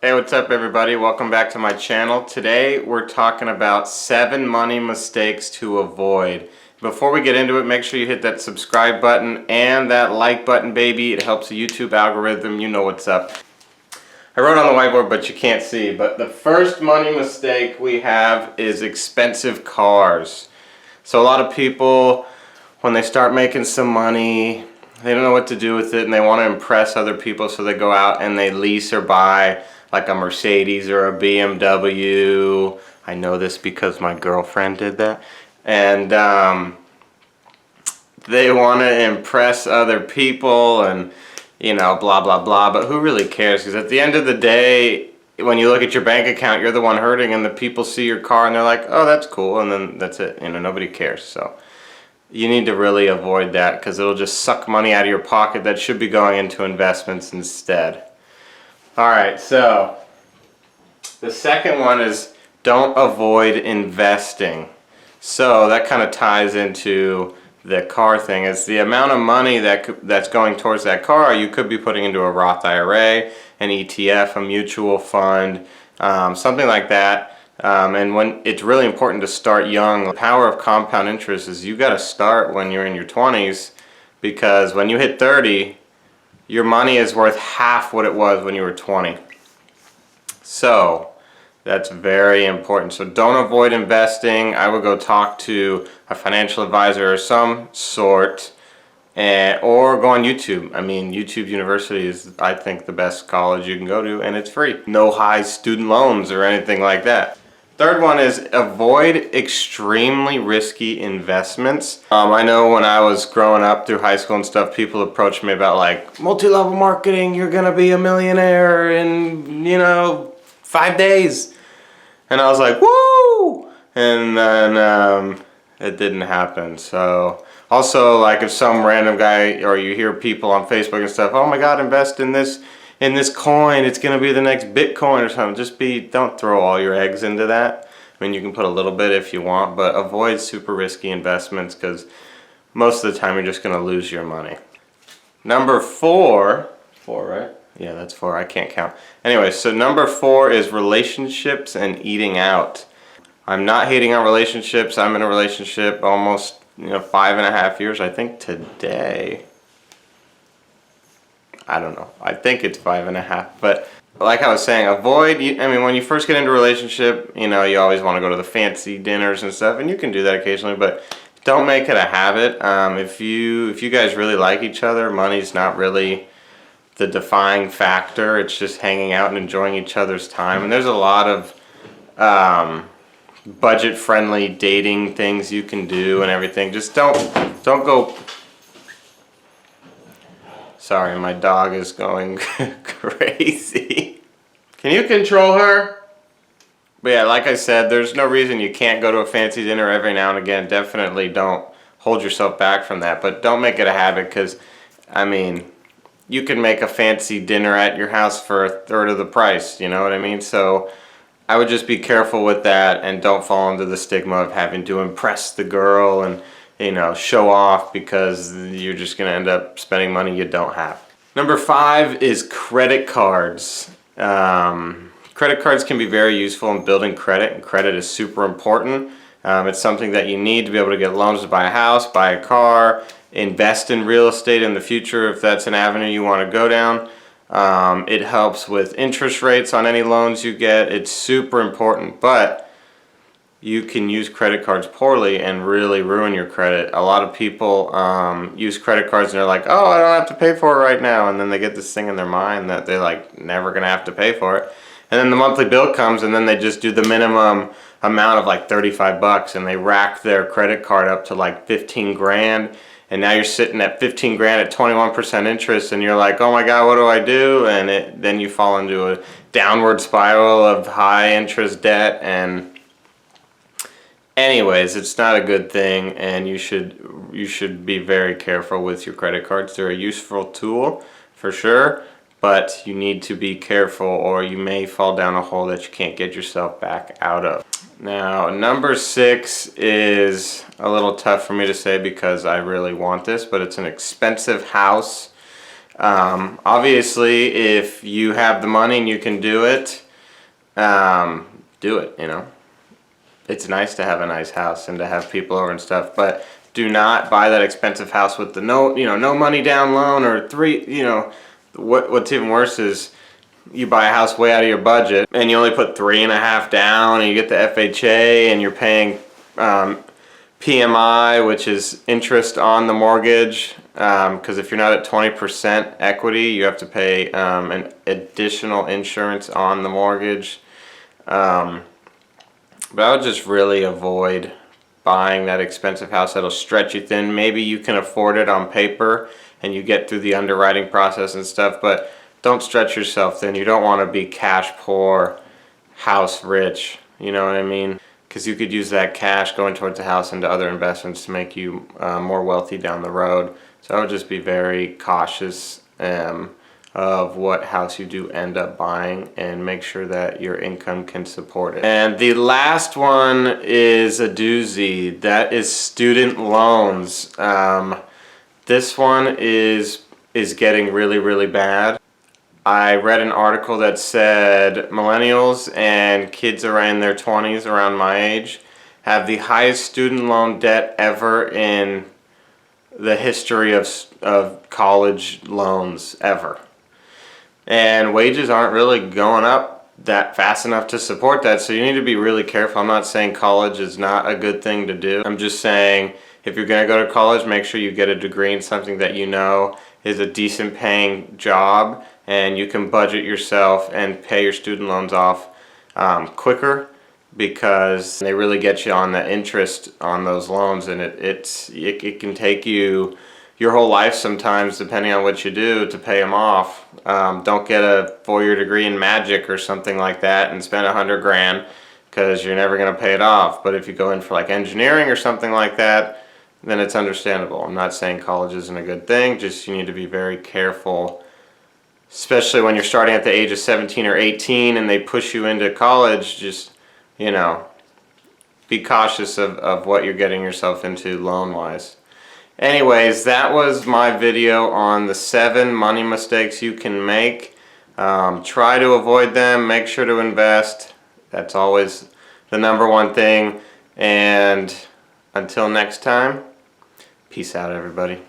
Hey, what's up everybody? Welcome back to my channel. Today we're talking about 7 money mistakes to avoid. Before we get into it, make sure you hit that subscribe button and that like button, baby. It helps the YouTube algorithm. You know what's up. I wrote on the whiteboard, but you can't see. But the first money mistake we have is expensive cars. So a lot of people, when they start making some money, they don't know what to do with it and they want to impress other people, so they go out and they lease or buy like a Mercedes or a BMW. I know this because my girlfriend did that. And they want to impress other people and, you know, blah, blah, blah. But who really cares? Because at the end of the day, when you look at your bank account, you're the one hurting, and the people see your car and they're like, oh, that's cool. And then that's it. You know, nobody cares. So you need to really avoid that because it'll just suck money out of your pocket that should be going into investments instead. Alright, so the second one is don't avoid investing. So that kind of ties into the car thing. It's the amount of money that's going towards that car you could be putting into a Roth IRA, an ETF, a mutual fund, something like that. And when it's really important to start young. The power of compound interest is you got to start when you're in your 20s, because when you hit 30, your money is worth half what it was when you were 20. So that's very important. So don't avoid investing. I would go talk to a financial advisor or some sort, or go on YouTube. I mean, YouTube University is, I think, the best college you can go to, and it's free. No high student loans or anything like that. Third one is avoid extremely risky investments. I know when I was growing up through high school and stuff, people approached me about like multi-level marketing, you're gonna be a millionaire in, you know, 5 days. And I was like, woo! And then it didn't happen. So also, like, if some random guy, or you hear people on Facebook and stuff, oh my god, invest in this coin, it's gonna be the next Bitcoin or something. Don't throw all your eggs into that. I mean, you can put a little bit if you want, but avoid super risky investments because most of the time you're just gonna lose your money. Number four, right? Yeah, that's 4, I can't count. Anyway, so number 4 is relationships and eating out. I'm not hating on relationships. I'm in a relationship almost, 5.5 years, I think today. I don't know. I think it's 5.5. But like I was saying, when you first get into a relationship, you always want to go to the fancy dinners and stuff, and you can do that occasionally, but don't make it a habit. If you guys really like each other, money's not really the defining factor. It's just hanging out and enjoying each other's time. And there's a lot of budget-friendly dating things you can do and everything. Just don't go. Sorry, my dog is going crazy. Can you control her? But yeah, like I said, there's no reason you can't go to a fancy dinner every now and again. Definitely don't hold yourself back from that, but don't make it a habit, because, I mean, you can make a fancy dinner at your house for 1/3 of the price, you know what I mean? So I would just be careful with that and don't fall into the stigma of having to impress the girl and, show off, because you're just going to end up spending money you don't have. Number 5 is credit cards. Credit cards can be very useful in building credit, and credit is super important. It's something that you need to be able to get loans to buy a house, buy a car, invest in real estate in the future if that's an avenue you want to go down. It helps with interest rates on any loans you get. It's super important, but you can use credit cards poorly and really ruin your credit. A lot of people use credit cards and they're like, oh, I don't have to pay for it right now, and then they get this thing in their mind that they're like never gonna have to pay for it, and then the monthly bill comes and then they just do the minimum amount of like $35 and they rack their credit card up to like 15 grand. And now you're sitting at 15 grand at 21% interest, and you're like, oh my god, what do I do? And then you fall into a downward spiral of high interest debt. And anyways, it's not a good thing, and you should be very careful with your credit cards. They're a useful tool for sure, but you need to be careful or you may fall down a hole that you can't get yourself back out of. Now, number 6 is a little tough for me to say because I really want this, but it's an expensive house. Obviously, if you have the money and you can do it, do it, you know. It's nice to have a nice house and to have people over and stuff, but do not buy that expensive house with the no money down loan, or what's even worse is you buy a house way out of your budget and you only put 3.5 down and you get the FHA and you're paying PMI, which is interest on the mortgage, because if you're not at 20% equity, you have to pay an additional insurance on the mortgage. But I would just really avoid buying that expensive house that'll stretch you thin. Maybe you can afford it on paper and you get through the underwriting process and stuff, but don't stretch yourself thin. You don't want to be cash poor, house rich, you know what I mean? Because you could use that cash going towards the house into other investments to make you more wealthy down the road. So I would just be very cautious of what house you do end up buying, and make sure that your income can support it. And the last one is a doozy. That is student loans. This one is getting really, really bad. I read an article that said millennials and kids around their 20s, around my age, have the highest student loan debt ever in the history of college loans ever. And wages aren't really going up that fast enough to support that, so you need to be really careful. I'm not saying college is not a good thing to do. I'm just saying if you're going to go to college, make sure you get a degree in something that you know is a decent paying job, and you can budget yourself and pay your student loans off quicker, because they really get you on the interest on those loans, and it can take you your whole life sometimes, depending on what you do, to pay them off. Don't get a 4-year degree in magic or something like that and spend $100 grand, because you're never going to pay it off. But if you go in for like engineering or something like that, then it's understandable. I'm not saying college isn't a good thing, just you need to be very careful, especially when you're starting at the age of 17 or 18 and they push you into college. Just, you know, be cautious of what you're getting yourself into loan-wise. Anyways, that was my video on the 7 money mistakes you can make. Try to avoid them. Make sure to invest. That's always the #1 thing. And until next time, peace out, everybody.